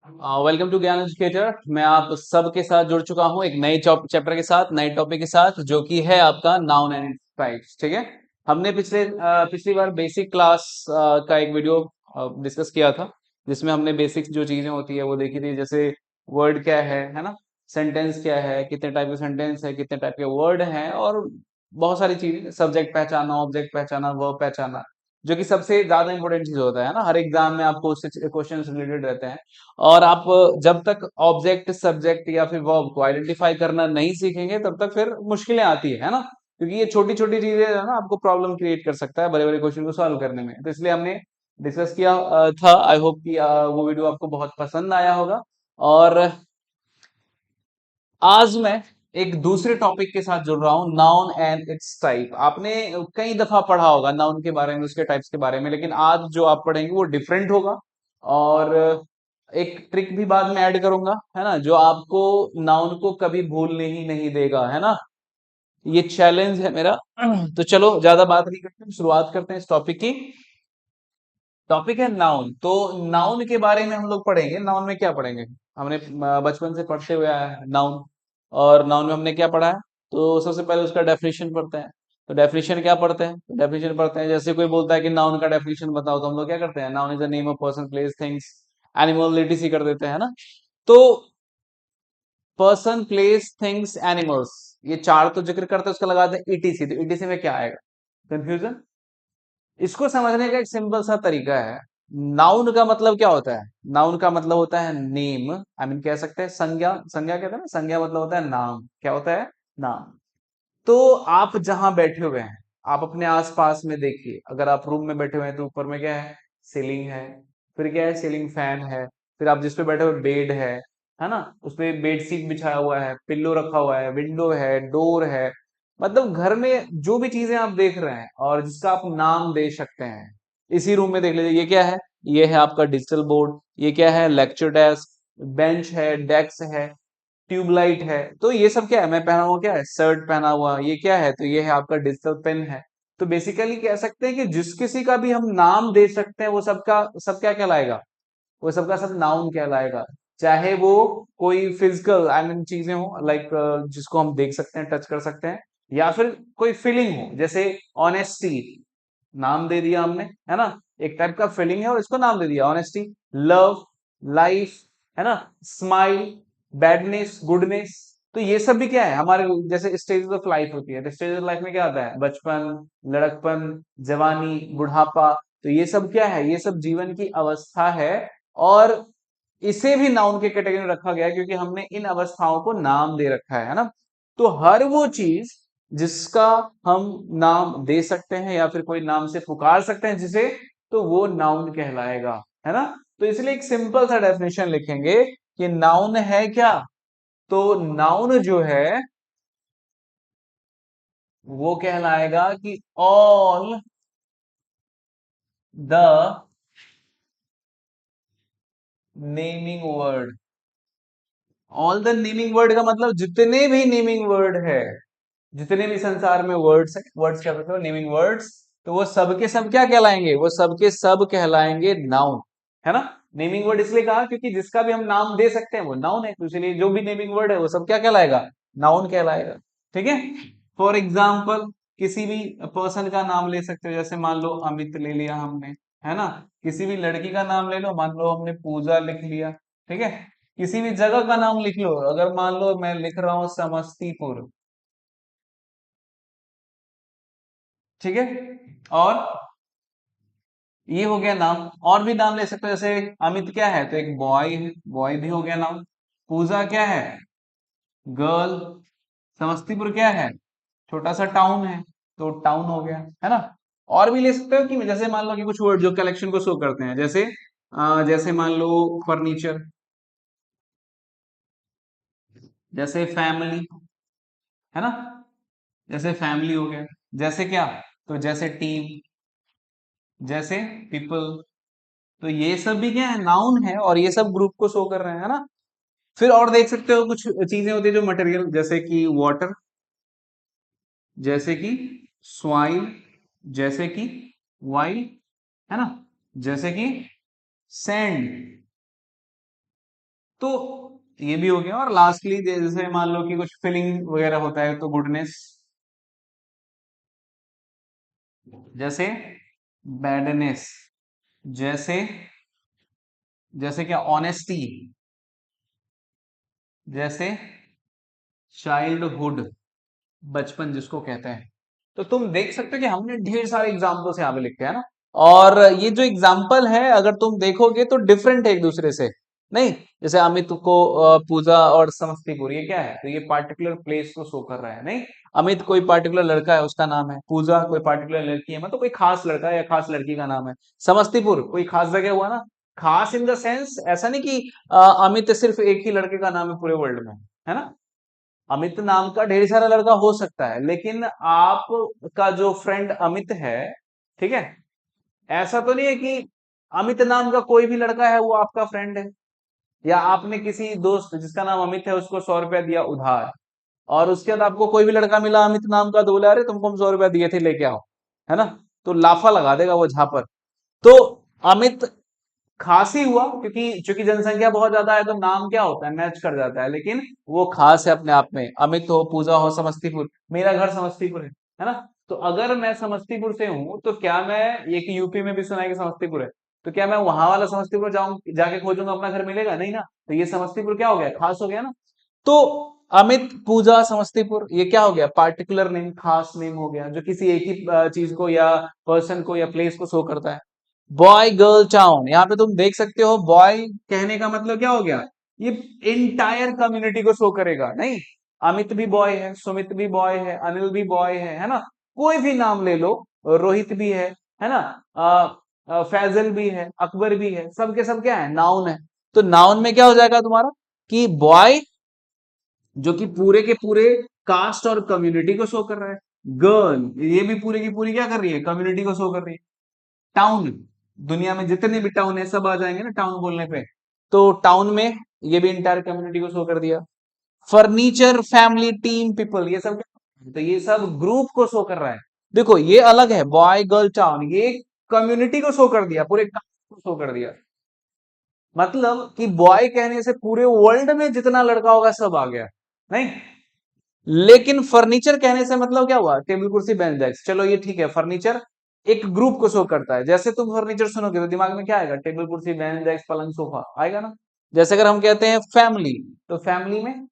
Welcome to ज्ञान educator. मैं आप सबके साथ जुड़ चुका हूं एक नए चैप्टर के साथ, नए टॉपिक के साथ, जो कि है आपका नाउन एंड टाइप्स। ठीक है। हमने पिछली बार बेसिक क्लास का एक वीडियो डिस्कस किया था, जिसमें हमने बेसिक जो चीजें होती है वो देखी थी। जैसे वर्ड क्या है ना, सेंटेंस क्या है, कितने टाइप के सेंटेंस है, कितने टाइप के वर्ड हैं, और बहुत सारी चीजें, सब्जेक्ट पहचाना, ऑब्जेक्ट पहचाना, वर्ब पहचाना, जो कि सबसे ज्यादा इंपॉर्टेंट चीज होता है ना। हर एग्जाम में आपको उससे क्वेश्चन रिलेटेड रहते हैं। और आप जब तक ऑब्जेक्ट, सब्जेक्ट या फिर वर्ब को आइडेंटिफाई करना नहीं सीखेंगे, तब तक फिर मुश्किलें आती है ना। क्योंकि ये छोटी छोटी चीजें है ना, आपको प्रॉब्लम क्रिएट कर सकता है बड़े बड़े क्वेश्चन को सॉल्व करने में। तो इसलिए हमने डिस्कस किया था। आई होप कि वो वीडियो आपको बहुत पसंद आया होगा। और आज मैं एक दूसरे टॉपिक के साथ जुड़ रहा हूं, नाउन एंड इट्स टाइप। आपने कई दफा पढ़ा होगा नाउन के बारे में, उसके टाइप्स के बारे में, लेकिन आज जो आप पढ़ेंगे वो डिफरेंट होगा। और एक ट्रिक भी बाद में ऐड करूंगा, है ना, जो आपको नाउन को कभी भूलने ही नहीं देगा, है ना। ये चैलेंज है मेरा। तो चलो ज्यादा बात नहीं करते, हम शुरुआत करते हैं इस टॉपिक की। टॉपिक है नाउन। तो नाउन के बारे में हम लोग पढ़ेंगे। नाउन में क्या पढ़ेंगे? हमने बचपन से पढ़ते हुए आया है नाउन। और नाउन में हमने क्या पढ़ा है? तो सबसे पहले उसका डेफिनेशन पढ़ते हैं। तो डेफिनेशन क्या पढ़ते हैं? डेफिनेशन पढ़ते हैं, जैसे कोई बोलता है कि नाउन का डेफिनेशन बताओ, तो हम लोग क्या करते हैं? Noun is the name of person, place, things, animal, etc कर देते हैं ना। तो पर्सन, प्लेस, थिंग्स, एनिमल्स, ये चार तो जिक्र करते हैं, उसका लगाते हैं ईटीसी। तो ईटीसी में क्या आएगा? कंफ्यूजन। इसको समझने का एक सिंपल सा तरीका है। नाउन का मतलब क्या होता है? नाउन का मतलब होता है नेम। आई मीन कह सकते हैं संज्ञा। संज्ञा कहते हैं ना, संज्ञा मतलब होता है नाम। क्या होता है? नाम। तो आप जहां बैठे हुए हैं, आप अपने आसपास में देखिए। अगर आप रूम में बैठे हुए हैं तो ऊपर में क्या है? सीलिंग है। फिर क्या है? सीलिंग फैन है। फिर आप जिस पे बैठे हुए, बेड है ना, उस पे बेड शीट बिछाया हुआ है, पिल्लो रखा हुआ है, विंडो है, डोर है। मतलब घर में जो भी चीजें आप देख रहे हैं और जिसका आप नाम दे सकते हैं, इसी रूम में देख लीजिए। ये क्या है? ये है आपका डिजिटल बोर्ड। ये क्या है? Lecture desk. बेंच है, डेस्क है, ट्यूबलाइट है। तो ये सब क्या है? मैं पहना हुआ क्या है? शर्ट पहना हुआ। ये क्या है? तो ये है आपका डिजिटल पेन है। तो बेसिकली कह सकते हैं कि जिस किसी का भी हम नाम दे सकते हैं, वो सबका सब क्या कहलाएगा? वो सबका सब नाउन कहलाएगा। चाहे वो कोई फिजिकल, आई मीन चीजें हो, लाइक जिसको हम देख सकते हैं, टच कर सकते हैं, या फिर कोई फीलिंग हो, जैसे ऑनेस्टी, नाम दे दिया हमने, है ना। एक टाइप का फीलिंग है और इसको नाम दे दिया ऑनेस्टी। लव, लाइफ, है ना, स्माइल, बैडनेस, गुडनेस। तो ये सब भी क्या है? हमारे जैसे स्टेजेस ऑफ लाइफ होती है, तो स्टेज ऑफ लाइफ में क्या आता है? बचपन, लड़कपन, जवानी, बुढ़ापा। तो ये सब क्या है? ये सब जीवन की अवस्था है। और इसे भी नाउन के कैटेगरी में रखा गया है, क्योंकि हमने इन अवस्थाओं को नाम दे रखा है ना। तो हर वो चीज जिसका हम नाम दे सकते हैं या फिर कोई नाम से पुकार सकते हैं जिसे, तो वो नाउन कहलाएगा, है ना। तो इसलिए एक सिंपल सा डेफिनेशन लिखेंगे कि नाउन है क्या। तो नाउन जो है वो कहलाएगा कि all the naming word. All the naming word का मतलब जितने भी नेमिंग वर्ड है, जितने भी संसार में वर्ड्स है, वर्ड्स क्या होते हैं? Naming words. तो वो सब के सब क्या कहलाएंगे? वो सब के सब कहलाएंगे नाउन, है ना। नेमिंग वर्ड इसलिए कहा क्योंकि जिसका भी हम नाम दे सकते हैं वो नाउन है, तो इसलिए जो भी नेमिंग वर्ड है वो सब क्या कहलाएगा? नाउन कहलाएगा। ठीक है। फॉर एग्जाम्पल, किसी भी पर्सन का नाम ले सकते हो, जैसे मान लो अमित ले लिया हमने, है ना। किसी भी लड़की का नाम ले लो, मान लो हमने पूजा लिख लिया। ठीक है। किसी भी जगह का नाम लिख लो, अगर मान लो मैं लिख रहा हूं समस्तीपुर। ठीक है। और ये हो गया नाम। और भी नाम ले सकते हो, जैसे अमित क्या है? तो एक बॉय है, बॉय भी हो गया नाम। पूजा क्या है? गर्ल। समस्तीपुर क्या है? छोटा सा टाउन है, तो टाउन हो गया, है ना। और भी ले सकते हो कि जैसे मान लो कि कुछ वर्ड जो कलेक्शन को शो करते हैं, जैसे जैसे मान लो फर्नीचर, जैसे फैमिली, है ना। जैसे फैमिली हो गया। जैसे क्या? तो जैसे टीम, जैसे पीपल। तो ये सब भी क्या है? नाउन है, और ये सब ग्रुप को शो कर रहे हैं, है ना। फिर और देख सकते हो कुछ चीजें होती है जो मटेरियल, जैसे कि वाटर, जैसे कि स्वाइल, जैसे कि वाइल, है ना, जैसे कि सैंड, तो ये भी हो गया। और लास्टली जैसे मान लो कि कुछ फीलिंग वगैरह होता है, तो गुडनेस, जैसे बैडनेस, जैसे जैसे क्या ऑनेस्टी, जैसे चाइल्डहुड, बचपन जिसको कहते हैं। तो तुम देख सकते हो कि हमने ढेर सारे एग्जाम्पल्स यहाँ पे लिखे हैं ना। और ये जो एग्जाम्पल है अगर तुम देखोगे तो डिफरेंट है एक दूसरे से। नहीं, जैसे अमित को पूजा और समस्तीपुर, ये क्या है, तो ये पार्टिकुलर प्लेस को शो कर रहा है। नहीं, अमित कोई पार्टिकुलर लड़का है उसका नाम है, पूजा कोई पार्टिकुलर लड़की है, मतलब कोई खास लड़का है या खास लड़की का नाम है, समस्तीपुर कोई खास जगह हुआ ना। खास इन द सेंस ऐसा नहीं कि अमित सिर्फ एक ही लड़के का नाम है पूरे वर्ल्ड में, है ना। अमित नाम का ढेर सारा लड़का हो सकता है, लेकिन आपका जो फ्रेंड अमित है, ठीक है, ऐसा तो नहीं है कि अमित नाम का कोई भी लड़का है वो आपका फ्रेंड है। या आपने किसी दोस्त जिसका नाम अमित है उसको 100 रुपया दिया उधार, और उसके बाद आपको कोई भी लड़का मिला अमित नाम का, तो बोला अरे तुमको हम 100 रुपया दिए थे लेके आओ, है ना। तो लाफा लगा देगा वो झापर। तो अमित खास ही हुआ क्योंकि चूंकि जनसंख्या बहुत ज्यादा है तो नाम क्या होता है, मैच कर जाता है, लेकिन वो खास है अपने आप में। अमित हो, पूजा हो, समस्तीपुर, मेरा घर समस्तीपुर है ना। तो अगर मैं समस्तीपुर से हूं तो क्या मैं, ये कि यूपी में भी सुना है कि समस्तीपुर है, तो क्या मैं वहां वाला समस्तीपुर जाऊं, जाके खोजूंगा अपना घर मिलेगा नहीं ना। तो ये समस्तीपुर क्या हो गया, खास हो गया ना। तो अमित, पूजा, समस्तीपुर, ये क्या हो गया, पार्टिकुलर नेम, खास नेम हो गया, जो किसी एक ही चीज को या पर्सन को या प्लेस को शो करता है। बॉय गर्ल टाउन, यहाँ पे तुम देख सकते हो बॉय कहने का मतलब क्या हो गया, ये इंटायर कम्युनिटी को शो करेगा। नहीं, अमित भी बॉय है, सुमित भी बॉय है, अनिल भी बॉय है ना। कोई भी नाम ले लो, रोहित भी है ना, फैजल भी है, अकबर भी है, सबके सब क्या है, नाउन है। तो नाउन में क्या हो जाएगा तुम्हारा, कि बॉय जो कि पूरे के पूरे कास्ट और कम्युनिटी को शो कर रहा है, गर्ल ये भी पूरी की पूरी क्या कर रही है, कम्युनिटी को शो कर रही है। टाउन, दुनिया में जितने भी टाउन है सब आ जाएंगे ना टाउन बोलने पे। तो टाउन में ये भी इंटायर कम्युनिटी को शो कर दिया। फर्नीचर, फैमिली, टीम, पीपल, ये सब तो ये सब ग्रुप को शो कर रहा है। देखो ये अलग है, बॉय गर्ल टाउन, ये कम्युनिटी को शो कर दिया, पूरे कास्ट को शो कर दिया। मतलब कि बॉय कहने से पूरे वर्ल्ड में जितना लड़का होगा सब आ गया। नहीं, लेकिन फर्नीचर कहने से मतलब क्या हुआ, टेबल कुर्सी बेंच डेस्क, चलो ये ठीक है, फर्नीचर एक ग्रुप को शो करता है। जैसे तुम फर्नीचर सुनोगे तो दिमाग में क्या आएगा, टेबल कुर्सी बेंच डेस्क पलंग सोफा आएगा ना। जैसे अगर हम कहते हैं फैमिली, तो फैमिली में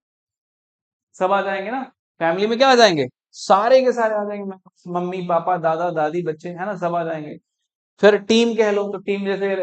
सब आ जाएंगे ना। फैमिली में क्या आ जाएंगे, सारे के सारे आ जाएंगे, मम्मी पापा दादा दादी बच्चे, है ना, सब आ जाएंगे। फिर टीम कह लो, तो टीम जैसे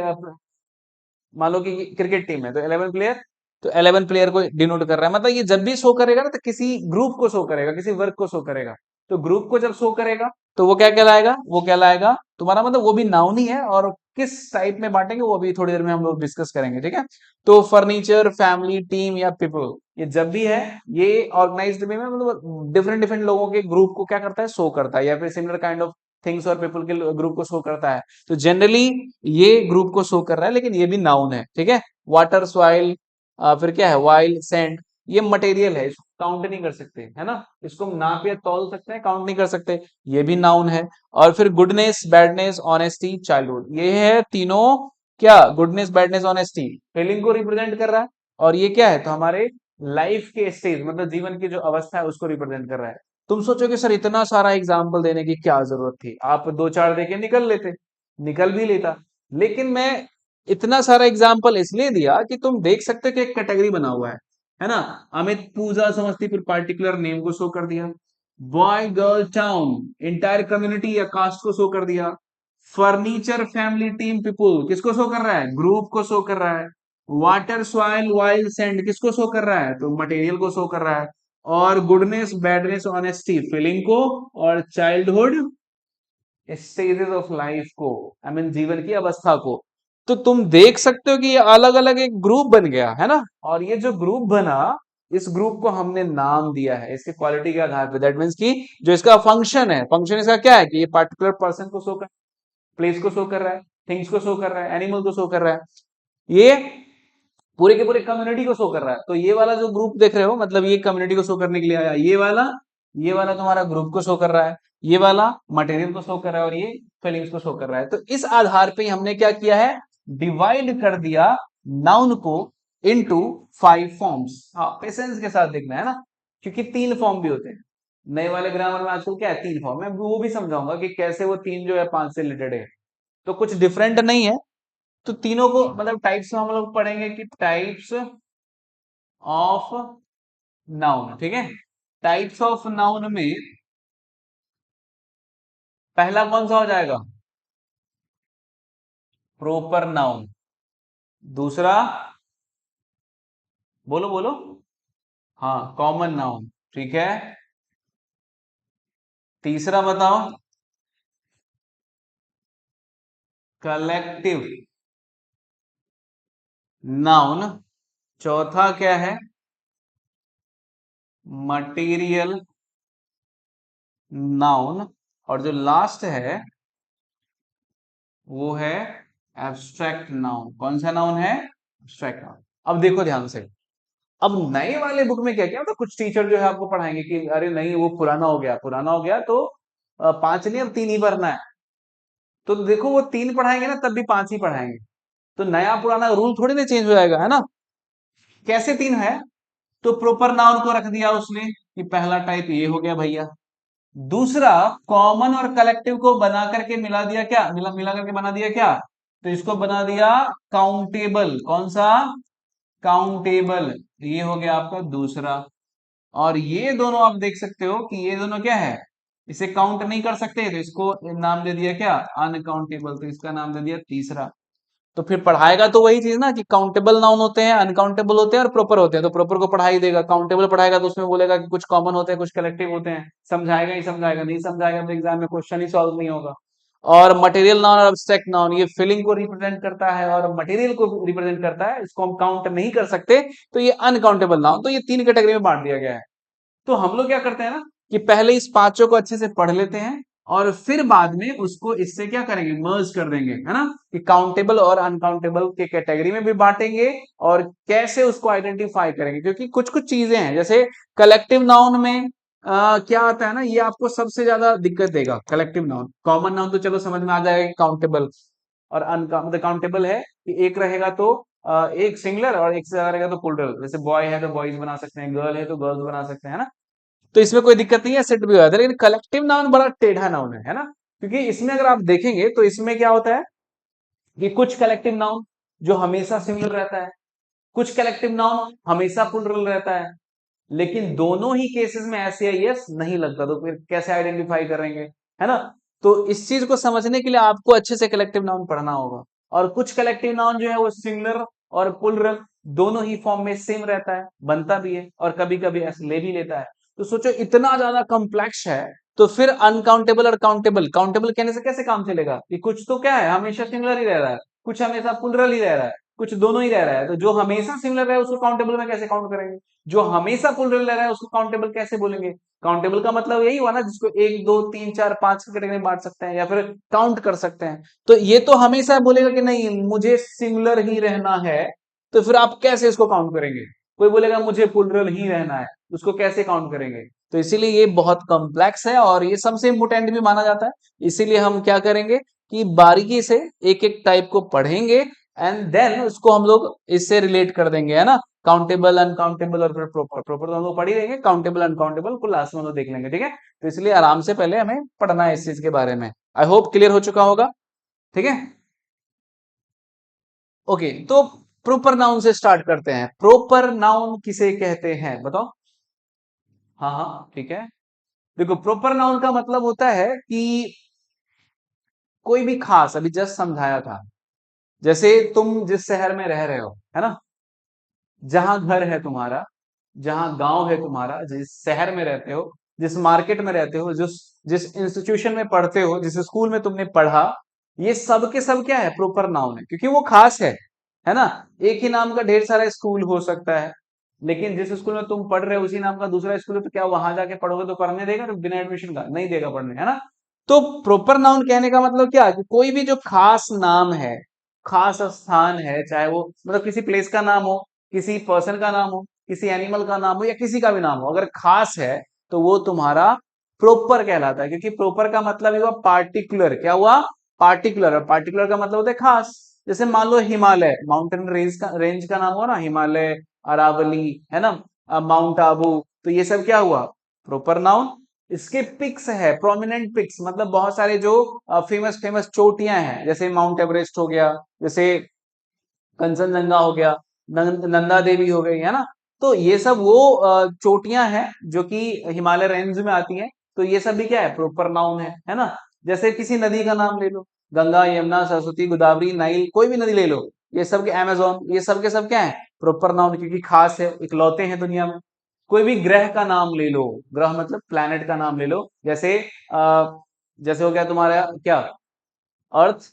मान लो कि क्रिकेट टीम है तो 11 प्लेयर, तो 11 प्लेयर को डिनोट कर रहा है। मतलब ये जब भी शो करेगा ना तो किसी ग्रुप को शो करेगा, किसी वर्क को शो करेगा। तो ग्रुप को जब शो करेगा तो वो क्या कहलाएगा, वो कहलाएगा तुम्हारा, मतलब वो भी नाउन ही है, और किस टाइप में बांटेंगे वो अभी थोड़ी देर में हम लोग डिस्कस करेंगे, ठीक है। तो फर्नीचर, फैमिली, टीम या पीपल, ये जब भी है ये ऑर्गेनाइज्ड वे में, मतलब डिफरेंट डिफरेंट लोगों के ग्रुप को क्या करता है, शो करता है, या फिर सिमिलर काइंड ऑफ थिंग्स और पीपल के ग्रुप को शो करता है। तो जनरली ये ग्रुप को शो कर रहा है, लेकिन ये भी नाउन है, ठीक है। वाटर, सॉइल, फिर क्या है, वाइल, सैंड, ये मटेरियल है, इसको काउंट नहीं कर सकते, है ना। इसको हम नाप या तौल सकते हैं, काउंट नहीं कर सकते, ये भी नाउन है। और फिर गुडनेस, बैडनेस, ऑनेस्टी, चाइल्डहुड, ये है तीनों क्या, गुडनेस, बैडनेस, ऑनेस्टी फीलिंग को रिप्रेजेंट कर रहा है। और ये क्या है, तो हमारे लाइफ के स्टेज, मतलब जीवन की जो अवस्था है उसको रिप्रेजेंट कर रहा है। तुम सोचोगे सर इतना सारा एग्जाम्पल देने की क्या जरूरत थी, आप दो चार देके निकल लेते, निकल भी लेता। लेकिन मैं इतना सारा एग्जाम्पल इसलिए दिया कि तुम देख सकते हो कि एक कैटेगरी बना हुआ है ना। अमित, पूजा, समस्तीपुर पार्टिकुलर नेम को शो कर दिया। Boy girl town entire community या कास्ट को शो कर दिया। फर्नीचर, फैमिली, टीम, पीपुल किसको शो कर रहा है, ग्रुप को शो कर रहा है। वाटर, सॉइल, वाइल्ड, सैंड किसको शो कर रहा है, तो मटेरियल को शो कर रहा है। और गुडनेस, बैडनेस, ऑनेस्टी फीलिंग को। और चाइल्डहुड स्टेजेस ऑफ लाइफ को, आई मीन जीवन की अवस्था को। तो तुम देख सकते हो कि ये अलग अलग एक ग्रुप बन गया है ना। और ये जो ग्रुप बना, इस ग्रुप को हमने नाम दिया है इसके क्वालिटी के आधार पर। दैट मीन्स कि जो इसका फंक्शन है, फंक्शन इसका क्या है, कि ये पार्टिकुलर पर्सन को शो कर, प्लेस को शो कर रहा है, थिंग्स को शो कर रहा है, एनिमल को शो कर रहा है, ये पूरे के पूरे कम्युनिटी को शो कर रहा है। तो ये वाला जो ग्रुप देख रहे हो, मतलब ये कम्युनिटी को शो करने के लिए आया, ये वाला तुम्हारा ग्रुप को शो कर रहा है, ये वाला मटेरियल को शो कर रहा है, और ये फीलिंग्स को शो कर रहा है। तो इस आधार पे हमने क्या किया है, डिवाइड कर दिया नाउन को इनटू 5 फॉर्म्स। हाँ, पेशेंस के साथ देखना है ना, क्योंकि 3 फॉर्म भी होते हैं नए वाले ग्रामर में। आजकल क्या है, 3 फॉर्म है, वो भी समझाऊंगा कि कैसे वो 3 जो है 5 से रिलेटेड है, तो कुछ डिफरेंट नहीं है। तो तीनों को मतलब टाइप्स में हम लोग पढ़ेंगे कि टाइप्स ऑफ नाउन, ठीक है। टाइप्स ऑफ नाउन में पहला कौन सा हो जाएगा, प्रॉपर नाउन। दूसरा, बोलो बोलो, हाँ कॉमन नाउन, ठीक है। तीसरा बताओ, कलेक्टिव नाउन। चौथा क्या है, मटेरियल नाउन। और जो लास्ट है वो है एब्स्ट्रैक्ट नाउन। कौन सा नाउन है, एब्स्ट्रैक्ट नाउन। अब देखो ध्यान से, अब नए वाले बुक में क्या क्या तो कुछ टीचर जो है आपको पढ़ाएंगे कि अरे नहीं वो पुराना हो गया, पुराना हो गया तो 5 नहीं अब 3 ही भरना है। तो देखो वो 3 पढ़ाएंगे ना तब भी 5 ही पढ़ाएंगे, तो नया पुराना रूल थोड़ी ना चेंज हो जाएगा, है ना। कैसे 3 है, तो प्रॉपर नाउन को रख दिया उसने कि पहला टाइप ये हो गया भैया। दूसरा, कॉमन और कलेक्टिव को बना करके मिला दिया, क्या मिला मिला करके बना दिया क्या, तो इसको बना दिया काउंटेबल। कौन सा, काउंटेबल। ये हो गया आपका दूसरा। और ये दोनों आप देख सकते हो कि ये दोनों क्या है, इसे काउंट नहीं कर सकते, तो इसको नाम दे दिया क्या, अनकाउंटेबल। तो इसका नाम दे दिया तीसरा। तो फिर पढ़ाएगा तो वही चीज ना कि काउंटेबल नाउन होते हैं, अनकाउंटेबल होते हैं और प्रॉपर होते हैं। तो प्रॉपर को पढ़ा ही देगा, काउंटेबल पढ़ाएगा तो उसमें बोलेगा कि कुछ कॉमन होते हैं कुछ कलेक्टिव होते हैं, समझाएगा ही समझाएगा, नहीं समझाएगा तो एग्जाम में क्वेश्चन ही सॉल्व नहीं होगा। और मटेरियल नाउन और एब्स्ट्रैक्ट नाउन ये फीलिंग को रिप्रेजेंट करता है और मटेरियल को रिप्रेजेंट करता है, इसको हम काउंट नहीं कर सकते, तो ये अनकाउंटेबल नाउन। तो ये 3 कैटेगरी में बांट दिया गया है। तो हम लोग क्या करते हैं ना कि पहले इस पांचों को अच्छे से पढ़ लेते हैं और फिर बाद में उसको इससे क्या करेंगे, मर्ज कर देंगे, है ना, कि काउंटेबल और अनकाउंटेबल के कैटेगरी में भी बांटेंगे और कैसे उसको आइडेंटिफाई करेंगे। क्योंकि कुछ कुछ चीजें हैं, जैसे कलेक्टिव नाउन में क्या आता है ना, ये आपको सबसे ज्यादा दिक्कत देगा कलेक्टिव नाउन। कॉमन नाउन तो चलो समझ में आ जाएगा कि काउंटेबल और अनकाउंटेबल है कि एक रहेगा तो एक सिंगुलर और एक से ज्यादा रहेगा तो प्लूरल। जैसे बॉय है तो बॉयज बना सकते हैं, गर्ल है तो गर्ल्स बना सकते हैं, है ना। तो इसमें कोई दिक्कत नहीं है, सेट भी हो जाता है। लेकिन कलेक्टिव नाउन बड़ा टेढ़ा नाउन है ना, क्योंकि इसमें अगर आप देखेंगे तो इसमें क्या होता है कि कुछ कलेक्टिव नाउन जो हमेशा सिंगुलर रहता है, कुछ कलेक्टिव नाउन हमेशा प्लूरल रहता है, लेकिन दोनों ही केसेस में ऐसे यस नहीं लगता, तो फिर कैसे आइडेंटिफाई करेंगे, है ना। तो इस चीज को समझने के लिए आपको अच्छे से कलेक्टिव नाउन पढ़ना होगा। और कुछ कलेक्टिव नाउन जो है वो सिंगुलर और प्लूरल दोनों ही फॉर्म में सेम रहता है, बनता भी है और कभी कभी ऐसे ले भी लेता है। तो सोचो इतना ज्यादा कॉम्प्लेक्स है, तो फिर अनकाउंटेबल और काउंटेबल, काउंटेबल कहने से कैसे काम चलेगा कि कुछ तो क्या है हमेशा सिंगुलर ही रह रहा है, कुछ हमेशा प्लूरल ही रह रहा है, कुछ दोनों ही रह रहा है। तो जो हमेशा सिंगुलर है उसको काउंटेबल में कैसे काउंट करेंगे, जो हमेशा प्लूरल रह रहा है उसको काउंटेबल कैसे बोलेंगे। काउंटेबल का मतलब यही हुआ ना जिसको 1 2 3 4 5 कैटेगरी में बांट सकते हैं या फिर काउंट कर सकते हैं। तो ये तो हमेशा बोलेगा कि नहीं मुझे सिंगुलर ही रहना है, तो फिर आप कैसे इसको काउंट करेंगे। कोई बोलेगा मुझे प्लूरल ही रहना है, उसको कैसे काउंट करेंगे। तो इसीलिए ये बहुत कॉम्प्लेक्स है और ये सबसे इंपोर्टेंट भी माना जाता है। इसीलिए हम क्या करेंगे कि बारीकी से एक एक टाइप को पढ़ेंगे एंड देन उसको हम लोग इससे रिलेट कर देंगे, है ना। काउंटेबल अनकाउंटेबल और फिर प्रॉपर, प्रॉपर तो हम लोग पढ़ ही रहेंगे, काउंटेबल अनकाउंटेबल को लास्ट में हम लोग देख लेंगे, ठीक है। तो इसलिए आराम से पहले हमें पढ़ना है इस चीज के बारे में। आई होप क्लियर हो चुका होगा, ठीक है। ओके, तो प्रॉपर नाउन से स्टार्ट करते हैं। प्रॉपर नाउन किसे कहते हैं बताओ। हाँ हाँ ठीक है। देखो प्रॉपर नाउन का मतलब होता है कि कोई भी खास, अभी जस्ट समझाया था, जैसे तुम जिस शहर में रह रहे हो, है ना, जहां घर है तुम्हारा, जहां गांव है तुम्हारा, जिस शहर में रहते हो, जिस मार्केट में रहते हो, जिस जिस इंस्टीट्यूशन में पढ़ते हो, जिस स्कूल में तुमने पढ़ा, ये सब के सब क्या है, प्रॉपर नाउन है, क्योंकि वो खास है ना। एक ही नाम का ढेर सारा स्कूल हो सकता है, लेकिन जिस स्कूल में तुम पढ़ रहे हो उसी नाम का दूसरा स्कूल है, तो क्या वहां जाके पढ़ोगे तो पढ़ने देगा, तो बिना एडमिशन का नहीं देगा पढ़ने, है ना। तो प्रॉपर नाउन कहने का मतलब क्या, कि कोई भी जो खास नाम है, खास स्थान है, चाहे वो मतलब किसी प्लेस का नाम हो, किसी पर्सन का नाम हो, किसी एनिमल का नाम हो या किसी का भी नाम हो, अगर खास है तो वो तुम्हारा प्रॉपर कहलाता है। क्योंकि प्रॉपर का मतलब ही हुआ पार्टिकुलर, क्या हुआ, पार्टिकुलर, और पार्टिकुलर का मतलब होता है खास। जैसे मान लो हिमालय, माउंटेन रेंज का नाम हुआ ना, हिमालय, अरावली, है ना, माउंट आबू, तो ये सब क्या हुआ, प्रॉपर नाउन। इसके पिक्स है, प्रोमिनेंट पिक्स, मतलब बहुत सारे जो फेमस फेमस चोटियां हैं, जैसे माउंट एवरेस्ट हो गया, जैसे कंचनजंगा हो गया, नंदा देवी हो गई, है ना। तो ये सब वो चोटियां हैं जो कि हिमालय रेंज में आती हैं। तो ये सब भी क्या है, प्रॉपर नाउन है ना। जैसे किसी नदी का नाम ले लो, गंगा, यमुना, सरस्वती, गोदावरी, नाइल, कोई भी नदी ले लो, ये सब के, अमेजोन, ये सब के सब क्या है, प्रॉपर नाउन, क्योंकि खास है, इकलौते हैं दुनिया में। कोई भी ग्रह का नाम ले लो, ग्रह मतलब प्लैनेट का नाम ले लो, जैसे जैसे हो गया तुम्हारा क्या, अर्थ,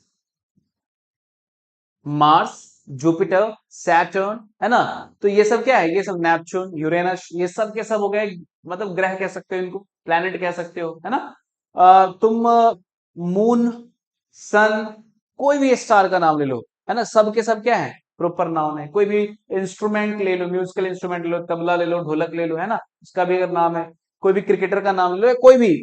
मार्स, जुपिटर, सैटर्न, है ना। तो ये सब क्या है, ये सब नेपच्यून, यूरेनस, ये सब के सब हो गए, मतलब ग्रह कह सकते हो इनको, प्लैनेट कह सकते हो, है ना। तुम मून, सन, कोई भी स्टार का नाम ले लो, है ना, सब के सब क्या है, प्रॉपर नाउन है। कोई भी इंस्ट्रूमेंट ले लो, म्यूजिकल इंस्ट्रूमेंट ले लो, तबला ले लो, ढोलक ले लो, है ना, उसका भी अगर नाम है। कोई भी क्रिकेटर का नाम ले लो, या कोई भी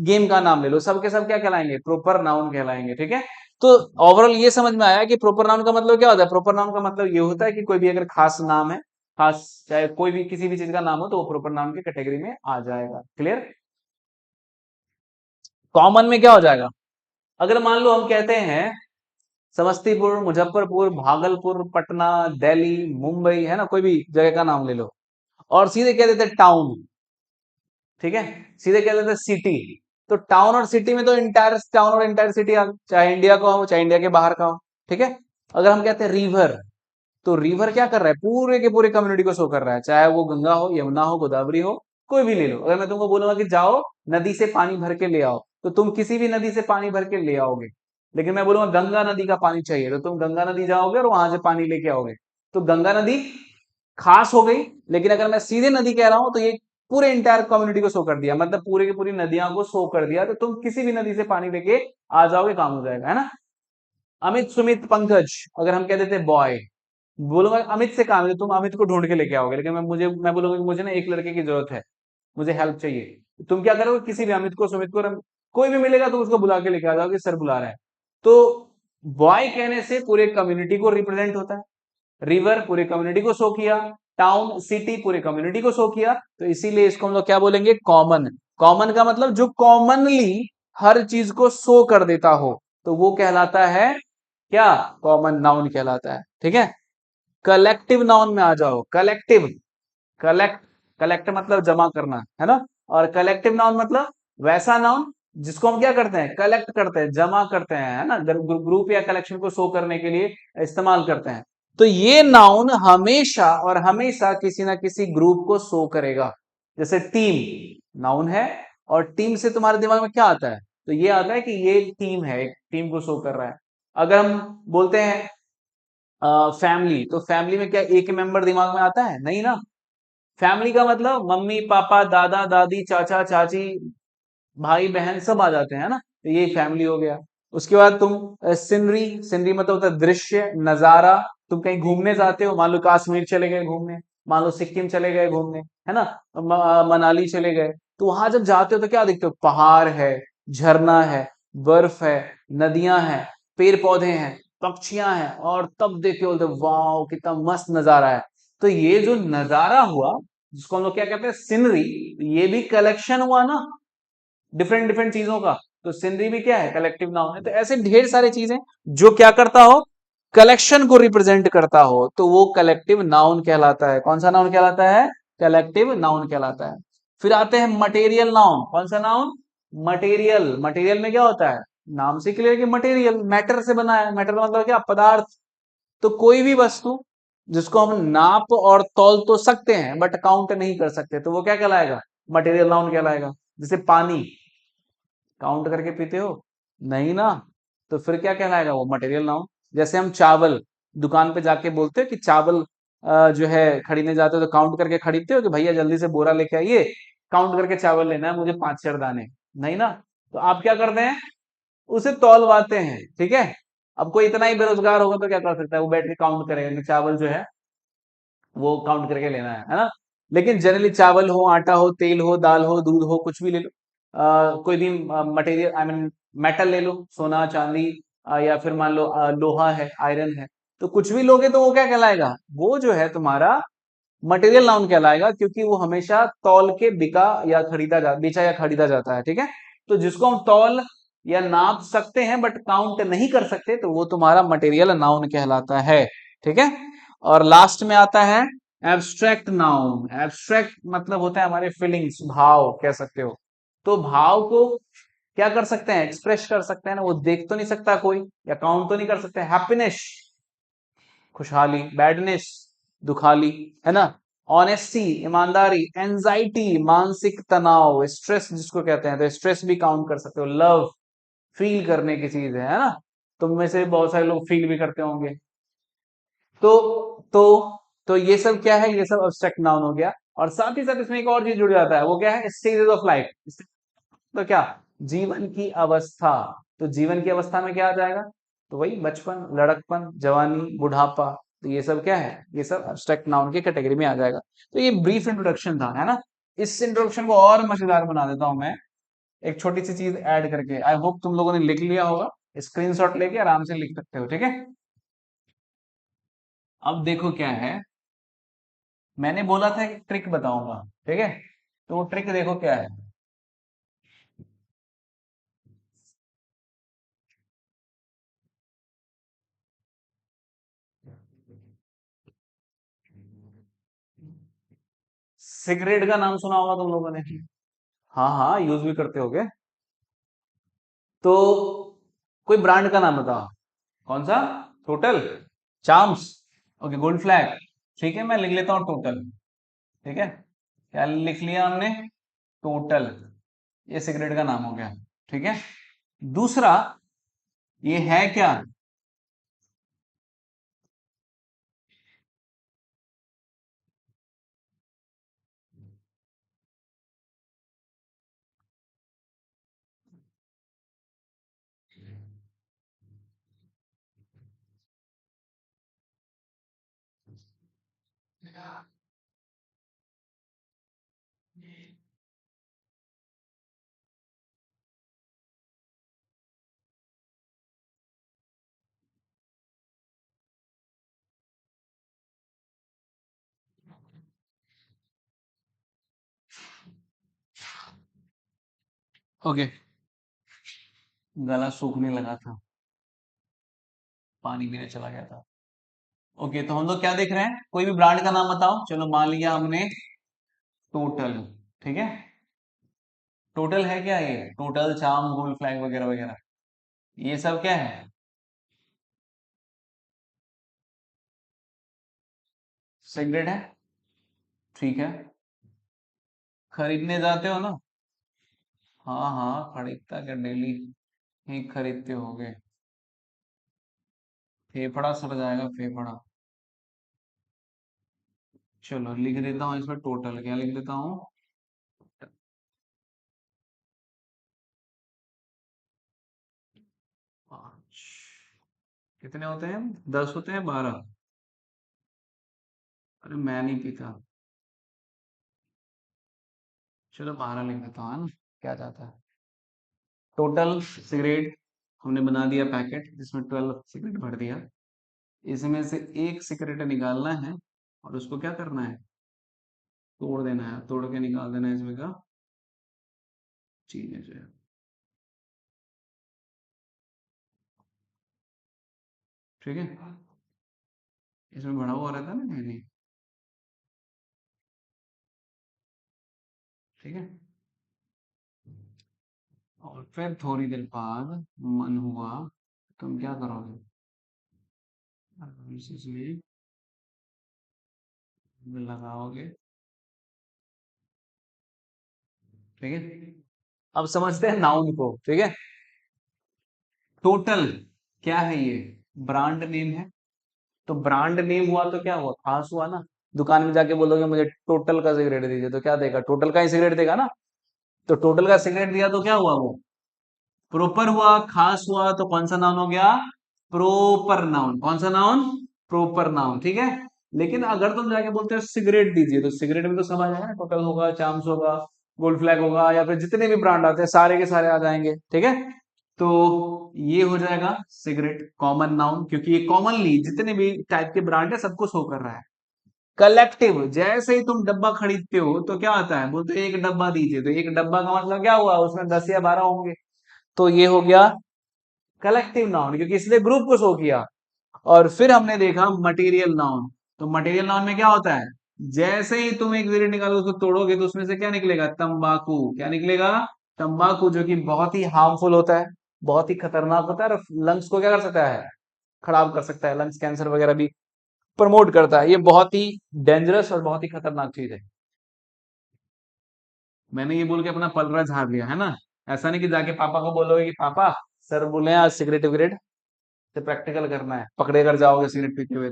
गेम का नाम ले लो, सब के सब क्या कहलाएंगे, प्रॉपर नाउन कहलाएंगे, ठीक है। तो ओवरऑल ये समझ में आया कि प्रॉपर नाउन का मतलब क्या होता है। प्रॉपर नाउन का मतलब ये होता है कि कोई भी अगर खास नाम है, खास, चाहे कोई भी किसी भी चीज का नाम हो, तो वो प्रॉपर नाउन की कैटेगरी में आ जाएगा। क्लियर। कॉमन में क्या हो जाएगा, अगर मान लो हम कहते हैं समस्तीपुर, मुजफ्फरपुर, भागलपुर, पटना, दिल्ली, मुंबई, है ना, कोई भी जगह का नाम ले लो, और सीधे कह देते टाउन, ठीक है, सीधे कह देते सिटी। तो टाउन और सिटी में तो इंटायर टाउन और इंटायर सिटी आ गई, चाहे इंडिया का हो चाहे इंडिया के बाहर का हो, ठीक है। अगर हम कहते हैं रिवर, तो रिवर क्या कर रहा है, पूरे के पूरे कम्युनिटी को शो कर रहा है, चाहे वो गंगा हो, यमुना हो, गोदावरी हो, कोई भी ले लो। अगर मैं तुमको बोलूंगा कि जाओ नदी से पानी भर के ले आओ, तो तुम किसी भी नदी से पानी भर के ले आओगे। लेकिन मैं बोलूंगा गंगा नदी का पानी चाहिए, तो तुम गंगा नदी जाओगे और वहां से पानी लेके आओगे। तो गंगा नदी खास हो गई। लेकिन अगर मैं सीधे नदी कह रहा हूं, तो ये पूरे इंटायर कम्युनिटी को शो कर दिया, मतलब पूरे की पूरी नदियां को शो कर दिया, तो तुम किसी भी नदी से पानी लेके आ जाओगे, काम हो जाएगा, है ना। अमित, सुमित, पंकज, अगर हम कह देते बॉय, बोलूंगा अमित से काम है, तो तुम अमित को ढूंढ के लेके आओगे। लेकिन मैं बोलूंगा कि मुझे ना एक लड़के की जरूरत है, मुझे हेल्प चाहिए, तो तुम क्या करोगे, किसी भी अमित को, सुमित को, कोई भी मिलेगा तो उसको बुला के लेके आ जाओगे, सर बुला रहे हैं। तो बॉय कहने से पूरे कम्युनिटी को रिप्रेजेंट होता है, रिवर पूरे कम्युनिटी को शो किया, टाउन, सिटी पूरे कम्युनिटी को शो किया, तो इसीलिए इसको हम लोग क्या बोलेंगे, कॉमन। कॉमन का मतलब जो कॉमनली हर चीज को शो कर देता हो, तो वो कहलाता है क्या, कॉमन नाउन कहलाता है, ठीक है। कलेक्टिव नाउन में आ जाओ, कलेक्टिव, कलेक्ट, कलेक्ट मतलब जमा करना, है ना। और कलेक्टिव नाउन मतलब वैसा नाउन जिसको हम क्या करते हैं, कलेक्ट करते हैं, जमा करते हैं, है ना, ग्रुप या कलेक्शन को शो करने के लिए इस्तेमाल करते हैं। तो ये नाउन हमेशा और हमेशा किसी ना किसी ग्रुप को शो करेगा। जैसे टीम नाउन है, और टीम से तुम्हारे दिमाग में क्या आता है, तो ये आता है कि ये टीम है, एक टीम को शो कर रहा है। अगर हम बोलते हैं फैमिली, तो फैमिली में क्या एक मेंबर दिमाग में आता है, नहीं ना। फैमिली का मतलब मम्मी पापा, दादा दादी, चाचा चाची, भाई बहन सब आ जाते हैं ना, तो ये फैमिली हो गया। उसके बाद तुम सिनरी, सिनरी मतलब होता है दृश्य, नजारा। तुम कहीं घूमने जाते हो, मान लो कश्मीर चले गए घूमने, मान लो सिक्किम चले गए घूमने, है ना, मनाली चले गए, तो वहां जब जाते हो तो क्या देखते हो, पहाड़ है, झरना है, बर्फ है, नदियां हैं, पेड़ पौधे हैं, पक्षियां हैं, और तब देख के बोलते हो, वाह कितना मस्त नजारा है। तो ये जो नजारा हुआ, जिसको हम लोग क्या कहते हैं, सीनरी, ये भी कलेक्शन हुआ ना, डिफरेंट डिफरेंट चीजों का। तो सिनरी भी क्या है, कलेक्टिव नाउन है। तो ऐसे ढेर सारी चीजें जो क्या करता हो, कलेक्शन को रिप्रेजेंट करता हो, तो वो कलेक्टिव नाउन कहलाता है। कौन सा नाउन कहलाता है, कलेक्टिव नाउन कहलाता है। फिर आते हैं मटेरियल नाउन। कौन सा नाउन, मटेरियल। मटेरियल में क्या होता है, नाम से क्लियर कि मटेरियल मैटर से बना है, मैटर मतलब क्या, पदार्थ। तो कोई भी वस्तु जिसको हम नाप और तौल तो सकते हैं बट काउंट नहीं कर सकते, तो वो क्या कहलाएगा, मटेरियल नाउन कहलाएगा। जैसे पानी काउंट करके पीते हो, नहीं ना, तो फिर क्या कहलाएगा, वो मटेरियल नाउन। जैसे हम चावल दुकान पे जाके बोलते हो कि चावल जो है खरीदने जाते हो, तो काउंट करके खरीदते हो कि भैया जल्दी से बोरा लेके आइए, काउंट करके चावल लेना है मुझे, 5 4 दाने, नहीं ना। तो आप क्या करते हैं, उसे तौलवाते हैं, ठीक है। अब कोई इतना ही बेरोजगार होगा तो क्या कर सकता है, वो बैठ के काउंट करेगा कि चावल जो है वो काउंट करके लेना है ना। लेकिन जनरली चावल हो, आटा हो, तेल हो, दाल हो, दूध हो, कुछ भी ले लो, कोई भी मटेरियल, आई मीन मेटल ले लो, सोना चांदी, या फिर मान लो लोहा है, आयरन है, तो कुछ भी लोगे तो वो क्या कहलाएगा, वो जो है तुम्हारा मटेरियल नाउन कहलाएगा, क्योंकि वो हमेशा तौल के बिका या खरीदा जा बेचा या खरीदा जाता है, ठीक है। तो जिसको हम तौल या नाप सकते हैं बट काउंट नहीं कर सकते, तो वो तुम्हारा मटेरियल नाउन कहलाता है, ठीक है। और लास्ट में आता है एब्स्ट्रैक्ट नाउन। एब्स्ट्रैक्ट मतलब होता है हमारे फीलिंग्स, भाव कह सकते हो। तो भाव को क्या कर सकते हैं, एक्सप्रेस कर सकते हैं ना, वो देख तो नहीं सकता कोई या काउंट तो नहीं कर सकते। हैप्पीनेस खुशहाली, बैडनेस दुखाली, है ना। ऑनेस्टी ईमानदारी, एंजाइटी मानसिक तनाव, स्ट्रेस जिसको कहते हैं, तो स्ट्रेस भी काउंट कर सकते हो। लव फील करने की चीज है ना, तुम में से बहुत सारे लोग फील भी करते होंगे। तो तो तो ये सब क्या है, ये सब अब्स्ट्रैक्ट नाउन हो गया। और साथ ही साथ इसमें एक और चीज जुड़ जाता है, वो क्या है, स्टेजेस ऑफ लाइफ। तो क्या, जीवन की अवस्था। तो जीवन की अवस्था में क्या आ जाएगा, तो वही बचपन, लड़कपन, जवानी, बुढ़ापा। तो ये सब क्या है, ये सब अब्स्ट्रैक्ट नाउन की कैटेगरी में आ जाएगा। तो ये ब्रीफ इंट्रोडक्शन था, है ना। इस इंट्रोडक्शन को और मजेदार बना देता हूं मैं, एक छोटी सी चीज ऐड करके। आई होप तुम लोगों ने लिख लिया होगा, स्क्रीनशॉट लेके आराम से लिख सकते हो, ठीक है। अब देखो क्या है, मैंने बोला था कि ट्रिक बताऊंगा, ठीक है। तो वो ट्रिक देखो क्या है। सिगरेट का नाम सुना होगा तुम लोगों ने। हाँ हाँ, यूज भी करते होगे। तो कोई ब्रांड का नाम बताओ, कौन सा। Total, चाम्स, okay, gold flag. ठीक है, मैं लिख लेता हूँ टोटल, ठीक है। क्या लिख लिया हमने, टोटल। ये सिगरेट का नाम हो गया, ठीक है। दूसरा, ये है क्या, ओके। गला सूखने लगा था, पानी पीने चला गया था। ओके, तो हम लोग क्या देख रहे हैं, कोई भी ब्रांड का नाम बताओ। चलो मान लिया हमने टोटल, ठीक है। टोटल है क्या, ये टोटल, चाम, गोल्ड फ्लैग वगैरह वगैरह, ये सब क्या है, सिगरेट है, ठीक है। खरीदने जाते हो ना, हाँ हाँ, खरीदता क्या, डेली ही खरीदते होगे। फेफड़ा सड़ जाएगा, फेफड़ा। चलो लिख देता हूँ इसमें टोटल, क्या लिख देता हूँ, 5। कितने होते हैं, 10 होते हैं, 12। अरे मैं नहीं पीता, चलो 12 लिख देता हूँ, है ना, क्या जाता है। टोटल सिगरेट हमने बना दिया पैकेट, जिसमें 12 सिगरेट भर दिया। इसमें से एक सिगरेट निकालना है, और उसको क्या करना है, तोड़ देना है, तोड़ के निकाल देना है इसमें का चीजें जो है, ठीक है। इसमें भरा हुआ रहता है ना कहीं नहीं, ठीक है। और फिर थोड़ी देर बाद मन हुआ, तुम क्या करोगे, इसमें लगाओगे, ठीक है। अब समझते हैं नाउन को, ठीक है। टोटल क्या है, ये ब्रांड नेम है। तो ब्रांड नेम हुआ तो क्या हुआ, खास हुआ ना। दुकान में जाके बोलोगे मुझे टोटल का सिगरेट दीजिए, तो क्या देगा, टोटल का ही सिगरेट देगा ना। तो टोटल का सिगरेट दिया तो क्या हुआ, वो प्रॉपर हुआ, खास हुआ, तो कौन सा नाउन हो गया, प्रोपर नाउन। कौन सा नाउन, प्रोपर नाउन, ठीक है। लेकिन अगर तुम जाके बोलते हो सिगरेट दीजिए, तो सिगरेट में तो सब आ जाएगा ना, टोटल होगा, चाम्स होगा, गोल्ड फ्लैग होगा, या फिर जितने भी ब्रांड आते हैं सारे के सारे आ जाएंगे, ठीक है। तो ये हो जाएगा सिगरेट कॉमन नाउन, क्योंकि ये कॉमनली जितने भी टाइप के ब्रांड है सबको शो कर रहा है। कलेक्टिव, जैसे ही तुम डब्बा खरीदते हो तो क्या आता है, बोलते एक डब्बा दीजिए, तो एक डब्बा का मतलब क्या हुआ, उसमें 10 या 12 होंगे। तो ये हो गया कलेक्टिव नाउन, क्योंकि इसने ग्रुप को शो किया। और फिर हमने देखा मटेरियल नाउन। तो मटेरियल नाउन में क्या होता है, जैसे ही तुम एक सिगरेट निकालो उसको तोड़ोगे तो उसमें से क्या निकलेगा, तंबाकू। क्या निकलेगा, तंबाकू, जो कि बहुत ही हार्मफुल होता है, बहुत ही खतरनाक होता है, और लंग्स को क्या कर सकता है, खराब कर सकता है, लंग्स कैंसर वगैरह भी प्रमोट करता है। ये बहुत ही डेंजरस और बहुत ही खतरनाक चीज है। मैंने ये बोल के अपना पलड़ा झाड़ लिया है ना, ऐसा नहीं कि जाके पापा को बोलोगे कि पापा सर बोले आज सिगरेट विगरेट से प्रैक्टिकल करना है, पकड़े कर जाओगे सिगरेट पीते हुए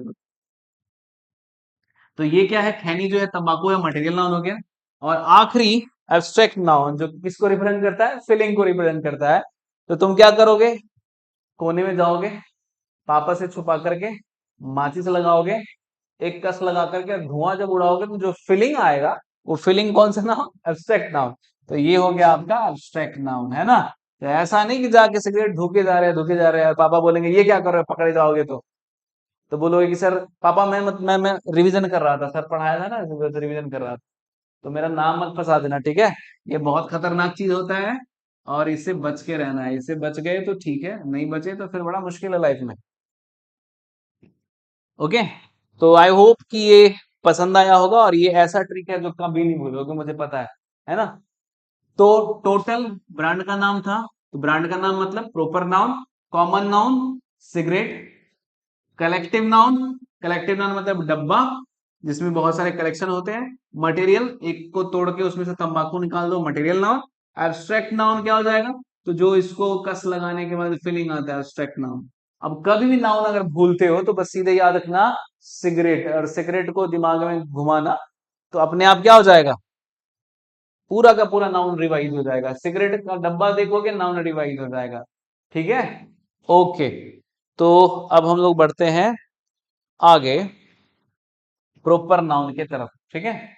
तो ये क्या है, खैनी जो है तंबाकू है, मटेरियल नाउन हो गया। और आखिरी एब्स्ट्रैक्ट नाउन, जो किसको रिप्रेजेंट करता है, फीलिंग को रिप्रेजेंट करता है। तो तुम क्या करोगे, कोने में जाओगे, पापा से छुपा करके माचिस लगाओगे, एक कस लगा करके धुआं जब उड़ाओगे तो जो फीलिंग आएगा, वो फीलिंग कौन सा नाउन, एब्स्ट्रैक्ट नाउन। तो ये हो गया आपका एब्स्ट्रैक्ट नाउन, है ना। तो ऐसा नहीं कि जाके सिगरेट धोके जा रहे हैं, धोके जा रहे हैं, और पापा बोलेंगे ये क्या कर रहे हो, पकड़े जाओगे तो बोलोगे कि सर पापा मैं रिवीजन कर रहा था, सर पढ़ाया था ना, रिवीजन कर रहा था। तो मेरा नाम मत फंसा देना, ठीक है। ये बहुत खतरनाक चीज होता है, और इससे बच के रहना है। इससे बच गए तो ठीक है, नहीं बचे तो फिर बड़ा मुश्किल है लाइफ में। ओके, तो आई होप कि ये पसंद आया होगा, और ये ऐसा ट्रिक है जो कभी नहीं भूलोगे, मुझे पता है ना। तो टोटल ब्रांड का नाम था, तो ब्रांड का नाम मतलब proper noun, common noun cigarette, collective noun, collective noun मतलब डब्बा जिसमें बहुत सारे कलेक्शन होते हैं, मटेरियल, एक को तोड़ के उसमें से तंबाकू निकाल दो, मटेरियल नाउन। एब्स्ट्रैक्ट नाउन क्या हो जाएगा, तो जो इसको कस लगाने के बाद फीलिंग आता है, एब्स्ट्रैक्ट नाउन। अब कभी भी नाउन अगर भूलते हो तो बस सीधे याद रखना सिगरेट, और सिगरेट को दिमाग में घुमाना, तो अपने आप क्या हो जाएगा, पूरा का पूरा नाउन रिवाइज हो जाएगा। सिगरेट का डब्बा देखोगे, नाउन रिवाइज हो जाएगा। ठीक है, ओके। तो अब हम लोग बढ़ते हैं आगे प्रॉपर नाउन के तरफ, ठीक है।